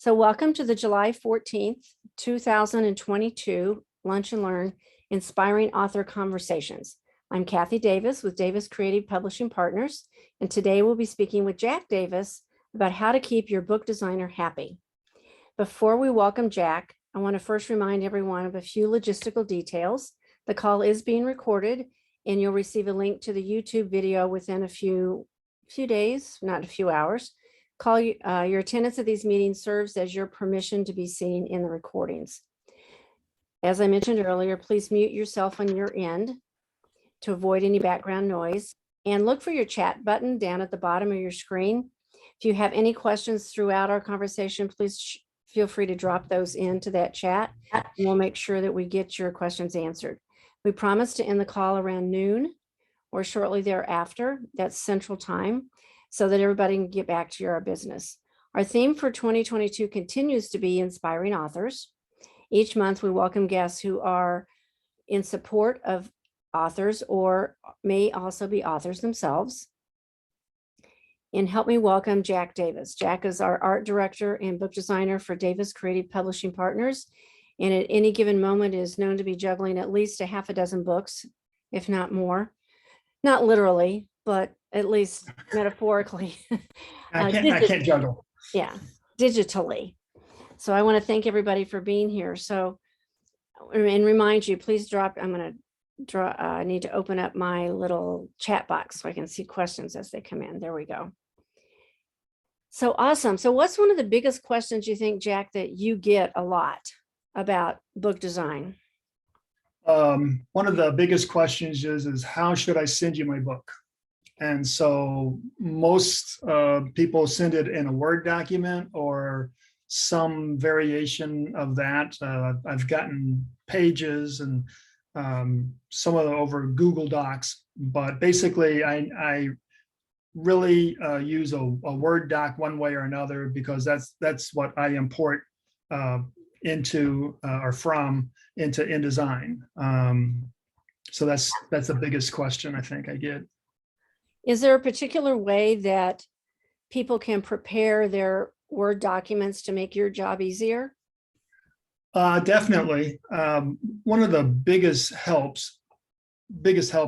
So welcome to the July 14th, 2022 Lunch and Learn Inspiring Author Conversations. I'm Kathy Davis with Davis Creative Publishing Partners, and today we'll be speaking with Jack Davis about how to keep your book designer happy. Before we welcome Jack, I want to first remind everyone of a few logistical details. The call is being recorded, and you'll receive a link to the YouTube video within a few days, not a few hours. Your attendance at these meetings serves as your permission to be seen in the recordings. As I mentioned earlier, please mute yourself on your end to avoid any background noise, and look for your chat button down at the bottom of your screen. If you have any questions throughout our conversation, please feel free to drop those into that chat, and we'll make sure that we get your questions answered. We promise to end the call around noon or shortly thereafter. That's Central Time, so that everybody can get back to our business. Our theme for 2022 continues to be inspiring authors. Each month we welcome guests who are in support of authors or may also be authors themselves. And help me welcome Jack Davis. Jack is our art director and book designer for Davis Creative Publishing Partners, and at any given moment is known to be juggling at least a half a dozen books, if not more. Not literally, but at least metaphorically. I can't juggle. Yeah, digitally. So I want to thank everybody for being here. So, and remind you, please drop, I need to open up my little chat box so I can see questions as they come in. There we go. So awesome. So what's one of the biggest questions you think, Jack, that you get a lot about book design? One of the biggest questions is how should I send you my book? And so most people send it in a Word document or some variation of that. I've gotten pages and some of them over Google Docs, but basically I really use a Word doc one way or another, because that's what I import into or from into InDesign. So that's the biggest question I think I get. Is there a particular way that people can prepare their Word documents to make your job easier? Definitely. One of the biggest help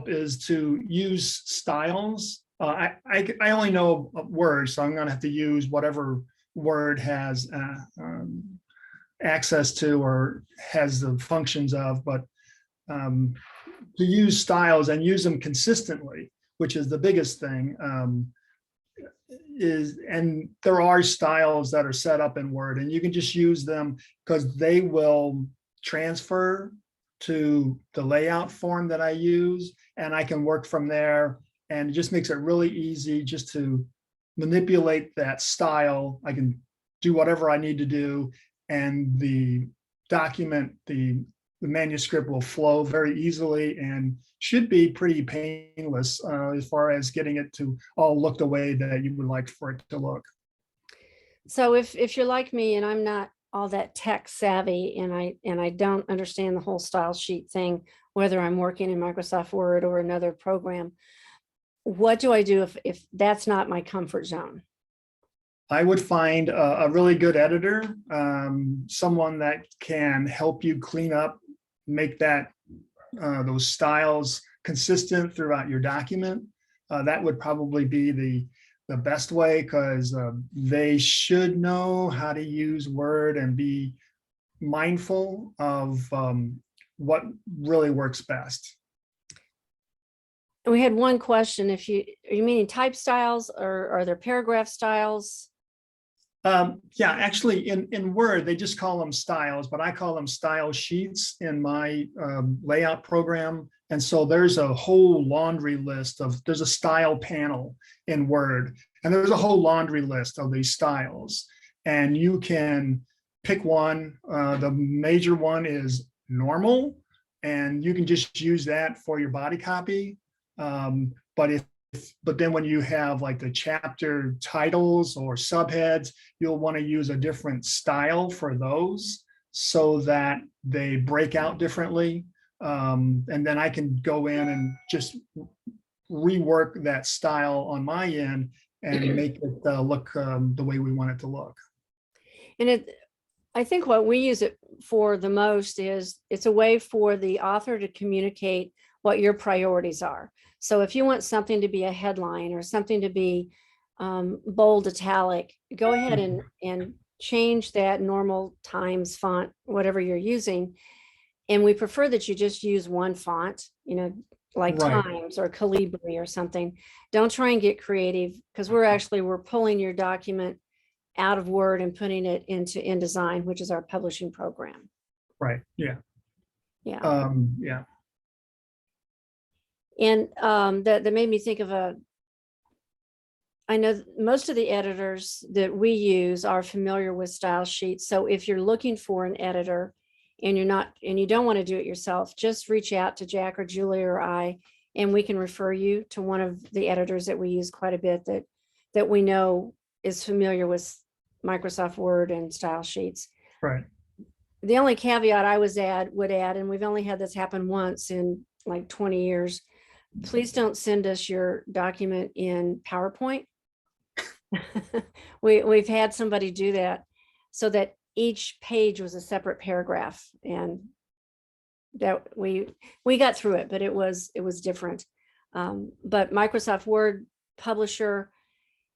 is to use styles. I only know Word, so I'm going to have to use whatever Word has access to or has the functions of, but to use styles and use them consistently, which is the biggest thing, and there are styles that are set up in Word, and you can just use them because they will transfer to the layout form that I use, and I can work from there, and it just makes it really easy just to manipulate that style. I can do whatever I need to do, and the document, the manuscript will flow very easily and should be pretty painless as far as getting it to all look the way that you would like for it to look. So if you're like me and I'm not all that tech savvy and I don't understand the whole style sheet thing, whether I'm working in Microsoft Word or another program, what do I do if that's not my comfort zone? I would find a really good editor, someone that can help you clean up, make that those styles consistent throughout your document. That would probably be the best way, because they should know how to use Word and be mindful of what really works best. We had one question. Are you meaning type styles, or are there paragraph styles? Yeah, actually in Word, they just call them styles, but I call them style sheets in my layout program. And so there's a whole laundry list there's a style panel in Word, and there's a whole laundry list of these styles. And you can pick one. The major one is normal, and you can just use that for your body copy. But then when you have like the chapter titles or subheads, you'll want to use a different style for those so that they break out differently. And then I can go in and just rework that style on my end and make it look the way we want it to look. And I think what we use it for the most is it's a way for the author to communicate what your priorities are. So if you want something to be a headline or something to be bold italic, go ahead and change that normal Times font, whatever you're using. And we prefer that you just use one font, like Right, Times or Calibri or something. Don't try and get creative, because we're pulling your document out of Word and putting it into InDesign, which is our publishing program. right, yeah, Yeah. yeah, And that made me think of I know most of the editors that we use are familiar with style sheets. So if you're looking for an editor and you don't want to do it yourself, just reach out to Jack or Julie or I, and we can refer you to one of the editors that we use quite a bit that we know is familiar with Microsoft Word and style sheets. right. The only caveat I would add, and we've only had this happen once in like 20 years, please don't send us your document in PowerPoint. We've had somebody do that so that each page was a separate paragraph, and that we got through it, but it was different. But Microsoft Word Publisher,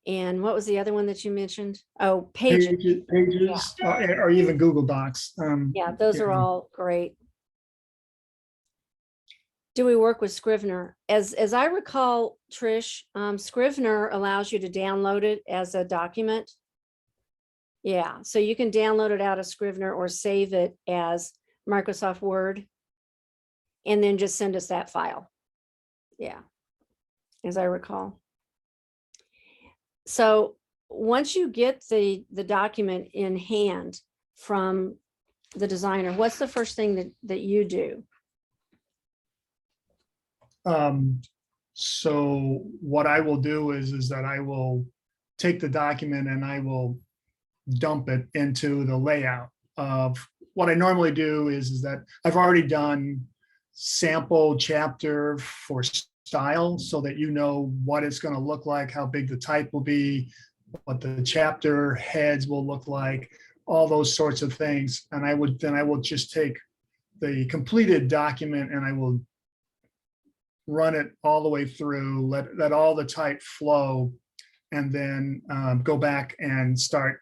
and what was the other one that you mentioned? Oh, Pages. Pages, or even Google Docs. Yeah, those are all great. Do we work with Scrivener? As I recall, Trish, Scrivener allows you to download it as a document. Yeah, so you can download it out of Scrivener or save it as Microsoft Word and then just send us that file. Yeah, as I recall. So once you get the document in hand from the designer, what's the first thing that you do? So what I will do is that I will take the document and I will dump it into the layout of what I normally do is that I've already done sample chapter for style so that you know what it's going to look like, how big the type will be, what the chapter heads will look like, all those sorts of things. And I will just take the completed document and I will run it all the way through, let all the type flow, and then go back and start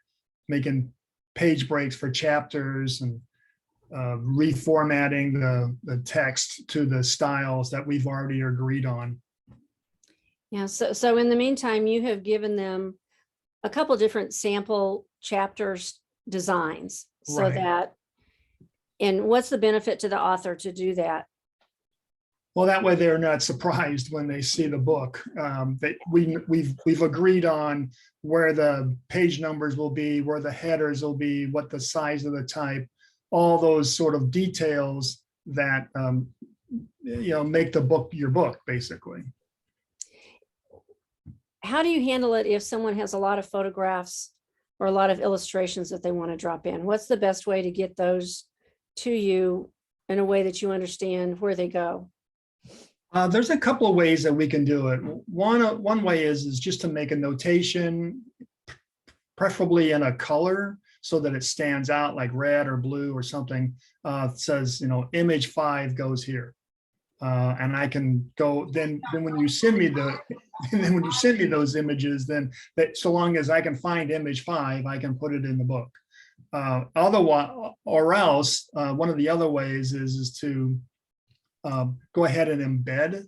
making page breaks for chapters and reformatting the text to the styles that we've already agreed on. Yeah, so in the meantime, you have given them a couple different sample chapters designs so Right. that, and what's the benefit to the author to do that? Well, that way they're not surprised when they see the book. That we've agreed on where the page numbers will be, where the headers will be, what the size of the type, all those sort of details that make the book your book, basically. How do you handle it if someone has a lot of photographs or a lot of illustrations that they want to drop in? What's the best way to get those to you in a way that you understand where they go? There's a couple of ways that we can do it. One way is just to make a notation, preferably in a color, so that it stands out, like red or blue or something. It says, image 5 goes here, and I can go. Then when you send me those images, then so long as I can find image 5, I can put it in the book. Otherwise, or else, one of the other ways is to go ahead and embed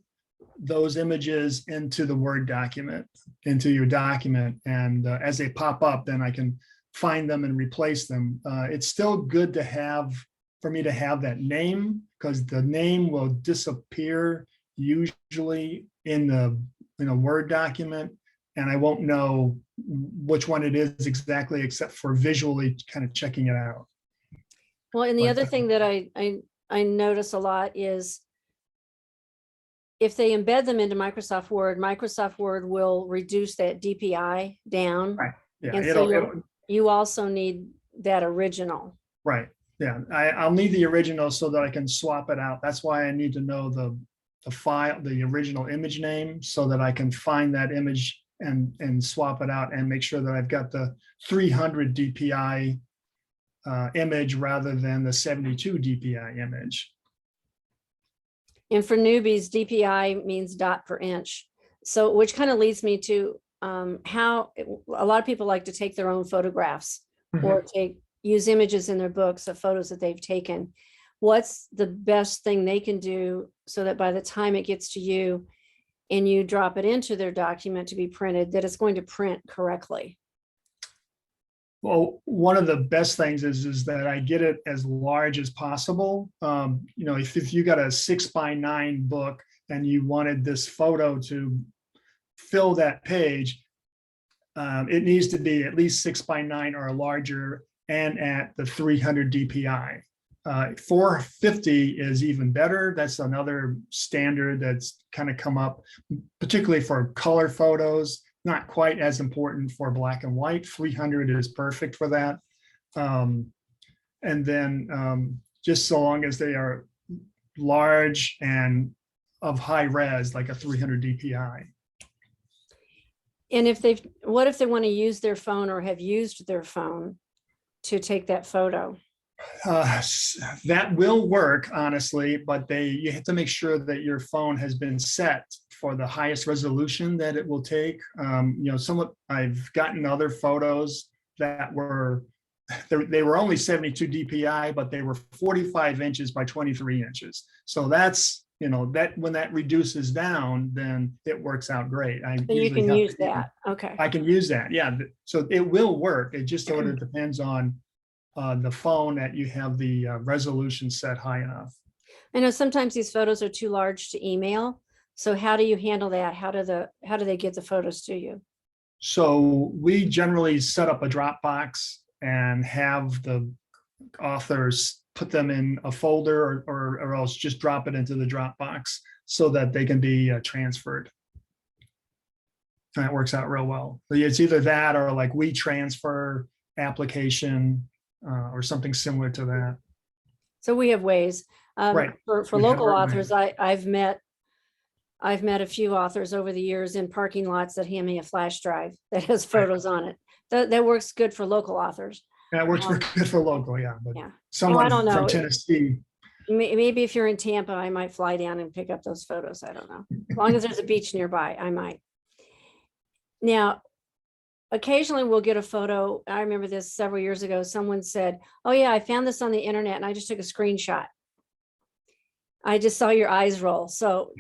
those images into the Word document, into your document. And as they pop up, then I can find them and replace them. It's still good for me to have that name, because the name will disappear usually in the Word document. And I won't know which one it is exactly, except for visually kind of checking it out. Well, and the other thing that I notice a lot is if they embed them into Microsoft Word will reduce that DPI down. Right. Yeah. And so you also need that original. Right. Yeah. I'll need the original so that I can swap it out. That's why I need to know the file, the original image name, so that I can find that image and swap it out and make sure that I've got the 300 DPI image rather than the 72 DPI image. And for newbies, DPI means dot per inch. So which kind of leads me to how a lot of people like to take their own photographs or use images in their books of photos that they've taken. What's the best thing they can do so that by the time it gets to you and you drop it into their document to be printed, that it's going to print correctly? Well, one of the best things is that I get it as large as possible. You know, if you got a 6x9 book and you wanted this photo to fill that page, it needs to be at least 6x9 or larger and at the 300 DPI. 450 is even better. That's another standard that's kind of come up, particularly for color photos. Not quite as important for black and white. 300 is perfect for that. And then just so long as they are large and of high res, like a 300 DPI. And what if they want to use their phone or have used their phone to take that photo? That will work, honestly, but you have to make sure that your phone has been set for the highest resolution that it will take. You know, I've gotten other photos that they were only 72 DPI, but they were 45 inches by 23 inches. So that's, you know, that when that reduces down, then it works out great. So you can use that. Okay. I can use that. Yeah. So it will work. It just sort of depends on the phone that you have the resolution set high enough. I know sometimes these photos are too large to email. So how do you handle that? How do they get the photos to you? So we generally set up a Dropbox and have the authors put them in a folder or else just drop it into the Dropbox so that they can be transferred. And that works out real well. It's either that or like WeTransfer application or something similar to that. So we have ways. Right. For local authors, I've met a few authors over the years in parking lots that hand me a flash drive that has photos on it. That works good for local authors. That works good for local, yeah. But yeah. Someone I don't know. from Tennessee. Maybe if you're in Tampa, I might fly down and pick up those photos. I don't know. As long as there's a beach nearby, I might. Now, occasionally we'll get a photo. I remember this several years ago. Someone said, "Oh yeah, I found this on the internet and I just took a screenshot." I just saw your eyes roll. So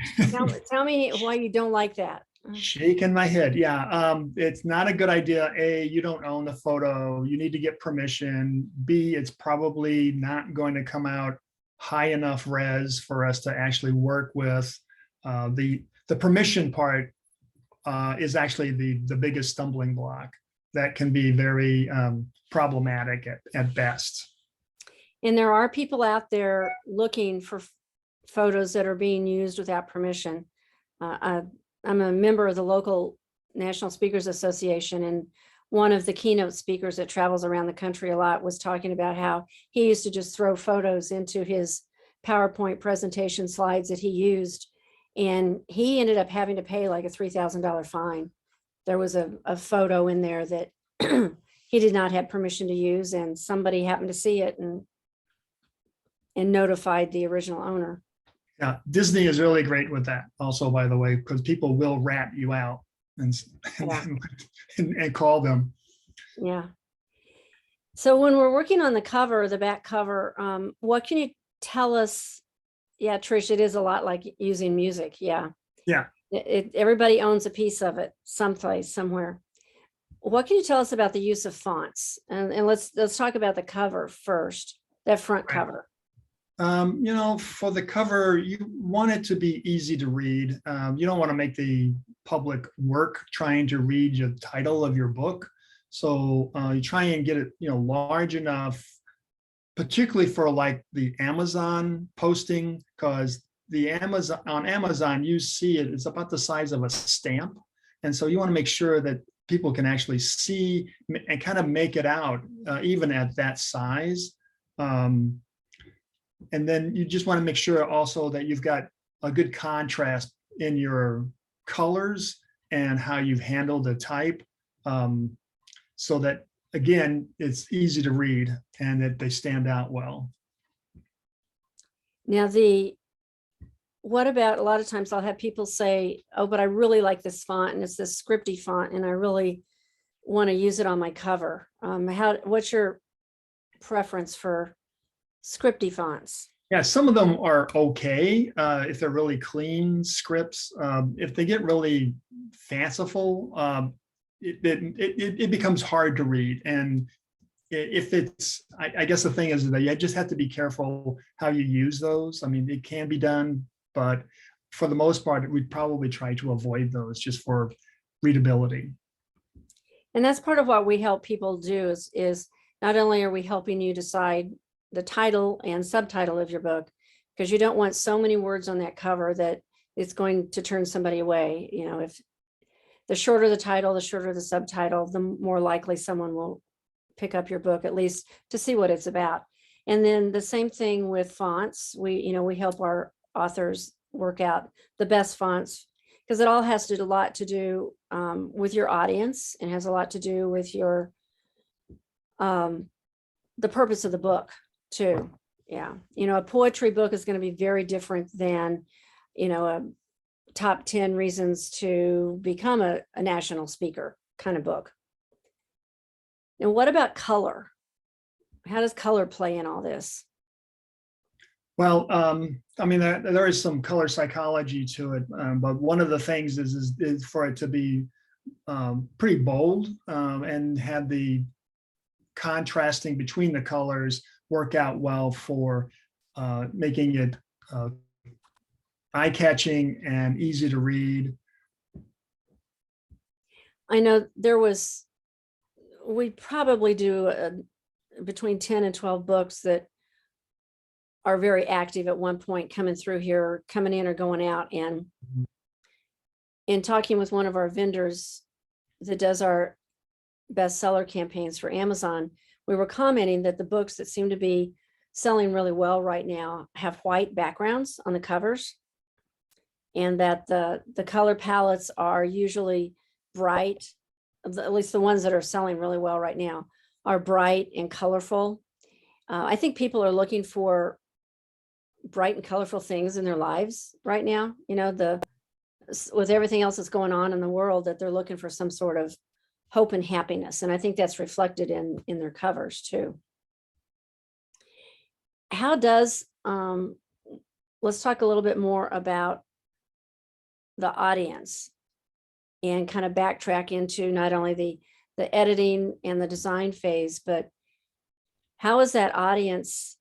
tell me why you don't like that. Shaking my head. Yeah. It's not a good idea. A, you don't own the photo. You need to get permission. B, it's probably not going to come out high enough res for us to actually work with. The permission part is actually the biggest stumbling block that can be very problematic at best. And there are people out there looking for photos that are being used without permission. I'm a member of the local National Speakers Association, and one of the keynote speakers that travels around the country a lot was talking about how he used to just throw photos into his PowerPoint presentation slides that he used, and he ended up having to pay like a $3,000 fine. There was a photo in there that he did not have permission to use, and somebody happened to see it and notified the original owner. Yeah, Disney is really great with that also, by the way, because people will rat you out and call them. Yeah. So when we're working on the cover, the back cover, what can you tell us? Yeah, Trish, it is a lot like using music. Yeah. Yeah. Everybody owns a piece of it someplace, somewhere. What can you tell us about the use of fonts? And let's talk about the cover first, that front cover. You know, for the cover, you want it to be easy to read. You don't want to make the public work trying to read the title of your book. So you try and get it, you know, large enough, particularly for like the Amazon posting, because on Amazon, you see it's about the size of a stamp. And so you want to make sure that people can actually see and kind of make it out, even at that size. And then you just want to make sure also that you've got a good contrast in your colors and how you've handled the type, so that again, it's easy to read and that they stand out well. Now, what about, a lot of times I'll have people say, oh, but I really like this font and it's this scripty font and I really want to use it on my cover. What's your preference for scripty fonts? Yeah, some of them are okay if they're really clean scripts. If they get really fanciful, it becomes hard to read. And if it's, I guess the thing is that you just have to be careful how you use those. I mean, it can be done, but for the most part, we'd probably try to avoid those just for readability. And that's part of what we help people do is not only are we helping you decide the title and subtitle of your book, because you don't want so many words on that cover that it's going to turn somebody away. You know, if the shorter the title, the shorter the subtitle, the more likely someone will pick up your book, at least to see what it's about. And then the same thing with fonts. We help our authors work out the best fonts, because it all has a lot to do with your audience, and has a lot to do with your the purpose of the book too. Yeah, a poetry book is going to be very different than a top 10 reasons to become a national speaker kind of book. And what about color? How does color play in all this? Well, I mean, there is some color psychology to it, but one of the things is for it to be pretty bold and have the contrasting between the colors work out well for making it eye-catching and easy to read. I know we probably do between 10 and 12 books that are very active at one point coming through here, coming in or going out. And in talking with one of our vendors that does our bestseller campaigns for Amazon, we were commenting that the books that seem to be selling really well right now have white backgrounds on the covers, and that the color palettes are usually bright. At least the ones that are selling really well right now are bright and colorful. I think people are looking for bright and colorful things in their lives right now, with everything else that's going on in the world, that they're looking for some sort of hope and happiness. And I think that's reflected in their covers too. How does, let's talk a little bit more about the audience and kind of backtrack into not only the editing and the design phase, but how does that audience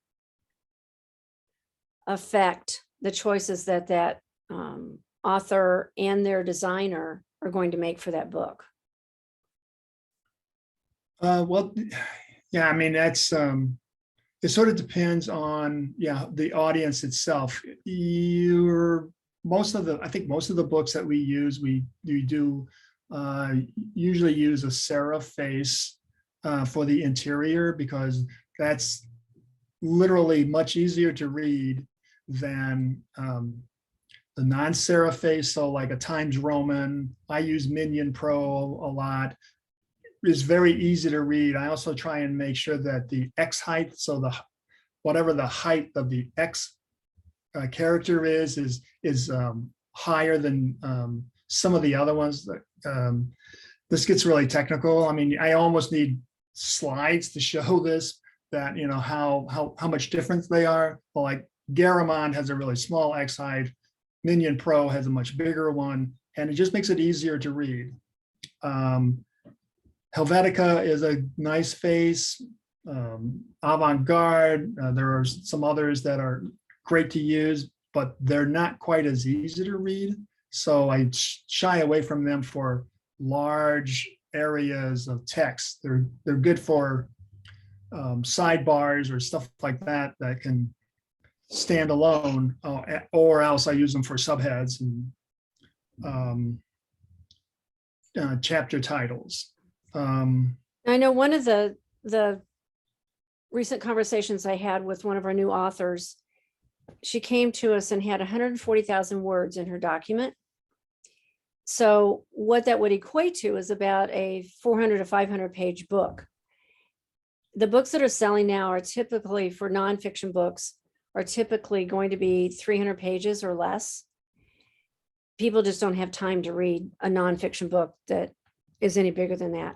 affect the choices that author and their designer are going to make for that book? Well, yeah, I mean, that's it sort of depends on the audience itself. I think most of the books that we use, we do usually use a serif face for the interior, because that's literally much easier to read than the non-serif face. So like a Times Roman, I use Minion Pro a lot, is very easy to read. I also try and make sure that the X height, so whatever the height of the X character is higher than some of the other ones. That this gets really technical. I mean, I almost need slides to show this, that how much difference they are. Well, like Garamond has a really small X height, Minion Pro has a much bigger one, and it just makes it easier to read. Helvetica is a nice face. Avant-Garde, there are some others that are great to use, but they're not quite as easy to read. So I shy away from them for large areas of text. They're good for sidebars or stuff like that can stand alone, or else I use them for subheads and chapter titles. I know one of the recent conversations I had with one of our new authors, she came to us and had 140,000 words in her document. So what that would equate to is about a 400 to 500 page book. the books that are selling now are typically, for nonfiction books, are typically going to be 300 pages or less. People just don't have time to read a nonfiction book that is any bigger than that.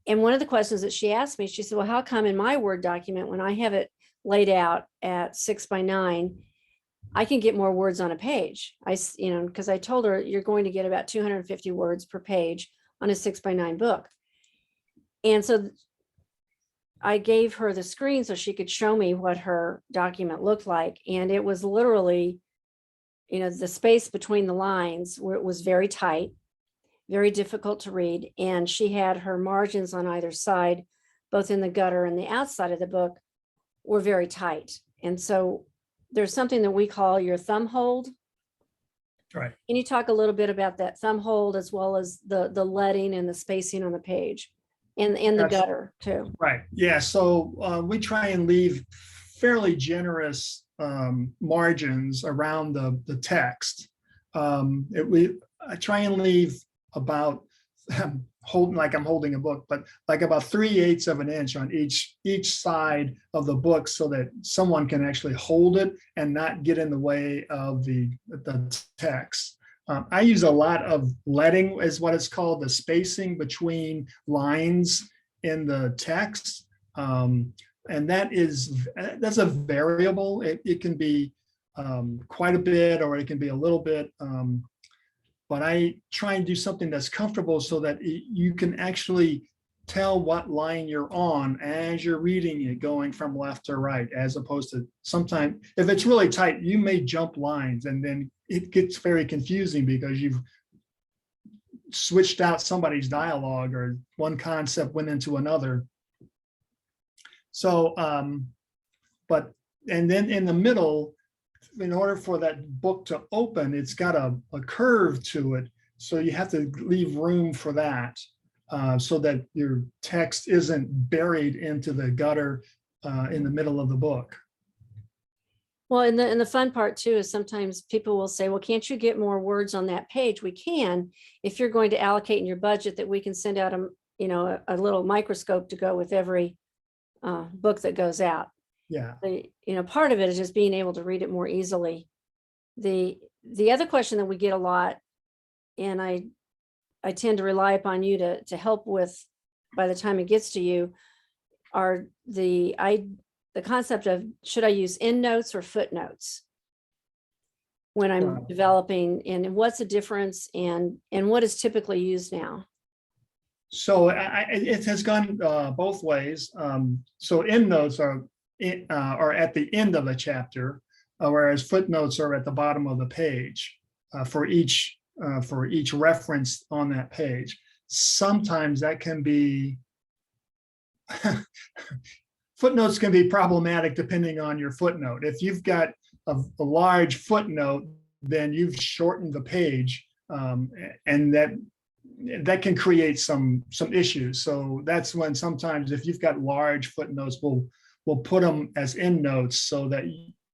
And one of the questions that she asked me, she said, well, how come in my Word document, when I have it laid out at 6x9, I can get more words on a page? Because I told her you're going to get about 250 words per page on a 6x9 book. And so I gave her the screen so she could show me what her document looked like. And it was literally, the space between the lines where it was very tight, very difficult to read. And she had her margins on either side, both in the gutter and the outside of the book, were very tight. And so there's something that we call your thumb hold. Right. Can you talk a little bit about that thumb hold, as well as the leading and the spacing on the page, and the gutter too? Right. Yeah. So we try and leave fairly generous margins around the text. I try and leave about holding, like I'm holding a book, but like about 3/8 of an inch on each side of the book, so that someone can actually hold it and not get in the way of the text. I use a lot of leading, is what it's called, the spacing between lines in the text. And that's a variable. It can be quite a bit, or it can be a little bit. But I try and do something that's comfortable, so that you can actually tell what line you're on as you're reading it, going from left to right, as opposed to sometimes, if it's really tight, you may jump lines, and then it gets very confusing because you've switched out somebody's dialogue, or one concept went into another. So, and then in the middle, in order for that book to open, it's got a curve to it. So you have to leave room for that, so that your text isn't buried into the gutter in the middle of the book. Well, and the fun part too is sometimes people will say, well, can't you get more words on that page? We can, if you're going to allocate in your budget, that we can send out a little microscope to go with every book that goes out. Yeah. Part of it is just being able to read it more easily. The other question that we get a lot, and I tend to rely upon you to help with by the time it gets to you, are the concept of, should I use endnotes or footnotes when I'm developing, and what's the difference, and what is typically used now? So it has gone both ways. So endnotes are at the end of a chapter, whereas footnotes are at the bottom of the page for each reference on that page. Sometimes that can be footnotes can be problematic depending on your footnote. If you've got a large footnote, then you've shortened the page, and that can create some issues. So that's when sometimes, if you've got large footnotes, we'll put them as endnotes, so that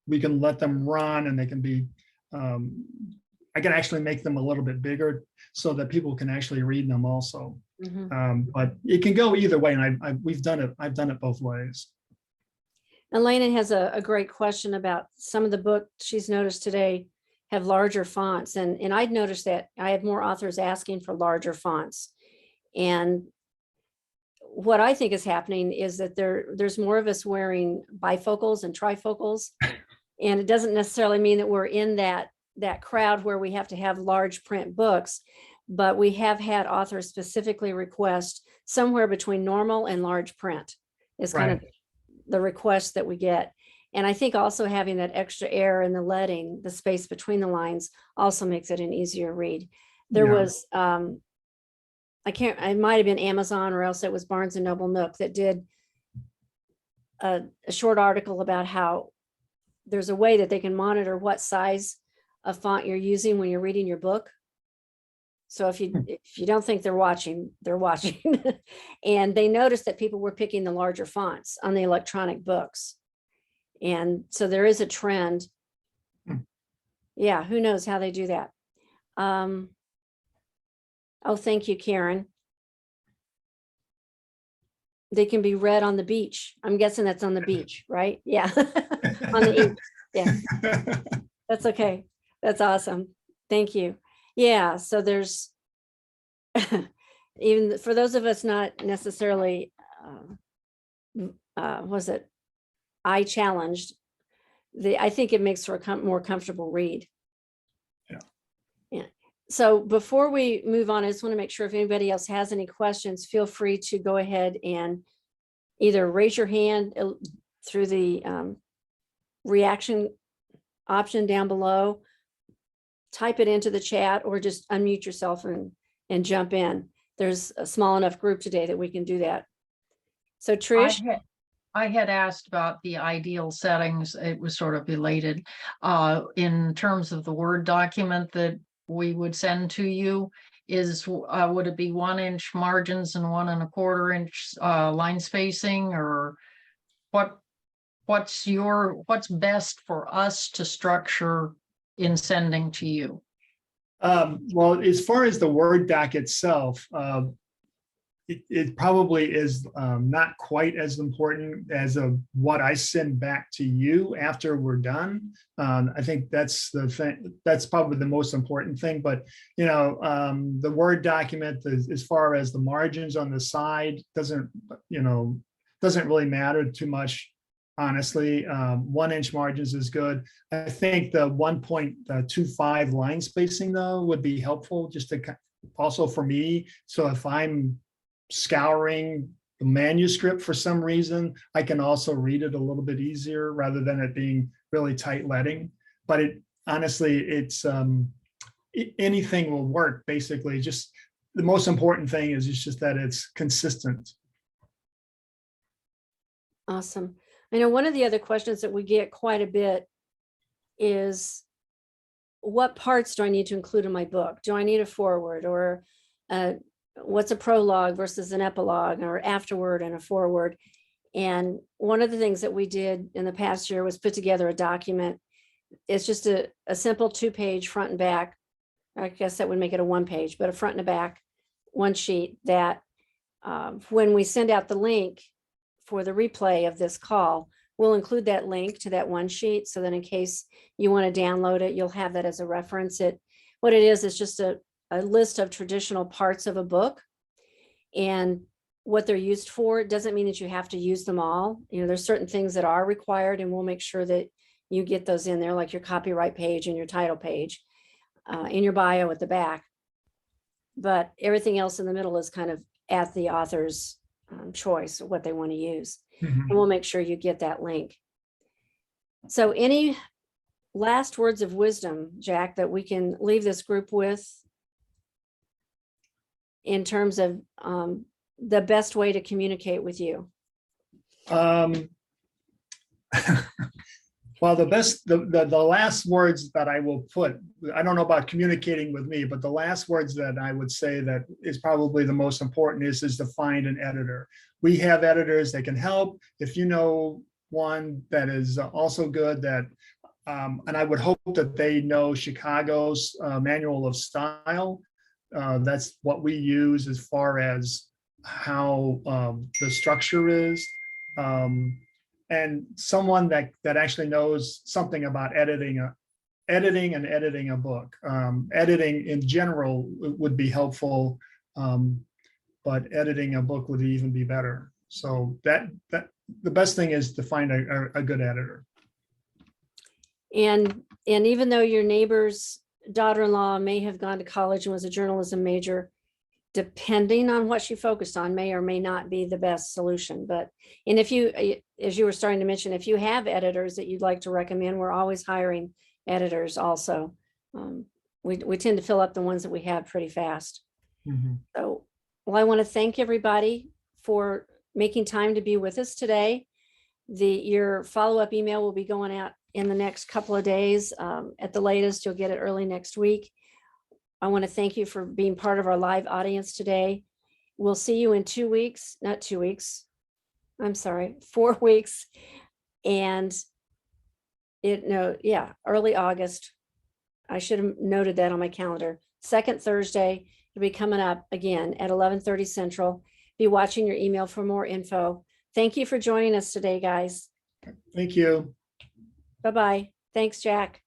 we can let them run, and they can be, I can actually make them a little bit bigger so that people can actually read them also. Mm-hmm. But it can go either way, and I've done it both ways. Elena has a great question about some of the books she's noticed today have larger fonts, and I'd noticed that I have more authors asking for larger fonts. And what I think is happening is that there's more of us wearing bifocals and trifocals, and it doesn't necessarily mean that we're in that crowd where we have to have large print books, but we have had authors specifically request somewhere between normal and large print is kind of the request that we get. And I think also having that extra air and the leading, the space between the lines, also makes it an easier read. There was, it might have been Amazon, or else it was Barnes and Noble Nook, that did a short article about how there's a way that they can monitor what size of font you're using when you're reading your book. So if you don't think they're watching, they're watching. And they noticed that people were picking the larger fonts on the electronic books. And so there is a trend. Yeah, who knows how they do that. Oh, thank you, Karen. They can be read on the beach. I'm guessing that's on the beach, right? Yeah. On the ink. Yeah, that's okay. That's awesome. Thank you. Yeah, so there's even for those of us not necessarily was it eye challenged, I think it makes for a more comfortable read. Yeah. Yeah. So before we move on, I just want to make sure if anybody else has any questions, feel free to go ahead and either raise your hand through the reaction option down below, type it into the chat, or just unmute yourself and jump in. There's a small enough group today that we can do that. So Trish, I had asked about the ideal settings. It was sort of belated in terms of the Word document that we would send to you. Would it be 1-inch margins and 1 1/4 inch line spacing, or what's best for us to structure in sending to you? Well, as far as the Word doc itself, it probably is not quite as important as what I send back to you after we're done. I think that's the thing. That's probably the most important thing. But the Word document, as far as the margins on the side, doesn't really matter too much. Honestly, 1-inch margins is good. I think the 1.25 line spacing though would be helpful, just to also for me. So if I'm scouring the manuscript for some reason, I can also read it a little bit easier rather than it being really tight leading. But it's anything will work basically. Just the most important thing is just that it's consistent. awesome. I know one of the other questions that we get quite a bit is, what parts do I need to include in my book? Do I need a foreword, or what's a prologue versus an epilogue, or afterword and a foreword? And one of the things that we did in the past year was put together a document. It's just a simple 2-page front and back. I guess that would make it a 1-page, but a front and a back, one sheet that when we send out the link for the replay of this call, we'll include that link to that one sheet, so that in case you want to download it, you'll have that as a reference. What it is just a list of traditional parts of a book and what they're used for. It doesn't mean that you have to use them all. There's certain things that are required, and we'll make sure that you get those in there, like your copyright page and your title page, in your bio at the back. But everything else in the middle is kind of at the author's choice of what they want to use. And we'll make sure you get that link. So any last words of wisdom, Jack, that we can leave this group with in terms of the best way to communicate with you? Well, the last words that I will put, I don't know about communicating with me, but the last words that I would say that is probably the most important is to find an editor. We have editors that can help. If you know one that is also good, that and I would hope that they know Chicago's Manual of Style. That's what we use as far as how the structure is. And someone that actually knows something about editing and editing a book. Editing in general would be helpful, but editing a book would even be better. So that the best thing is to find a good editor. And even though your neighbor's daughter-in-law may have gone to college and was a journalism major, depending on what she focused on, may or may not be the best solution. But, and if you, as you were starting to mention, if you have editors that you'd like to recommend, we're always hiring editors also. We tend to fill up the ones that we have pretty fast. So, well, I want to thank everybody for making time to be with us today. Your follow-up email will be going out in the next couple of days. At the latest, you'll get it early next week. I want to thank you for being part of our live audience today. We'll see you in 2 weeks, not 2 weeks. I'm sorry, 4 weeks. And early August. I should have noted that on my calendar. Second Thursday, it'll be coming up again at 11:30 Central. be watching your email for more info. Thank you for joining us today, guys. Thank you. Bye-bye. Thanks, Jack.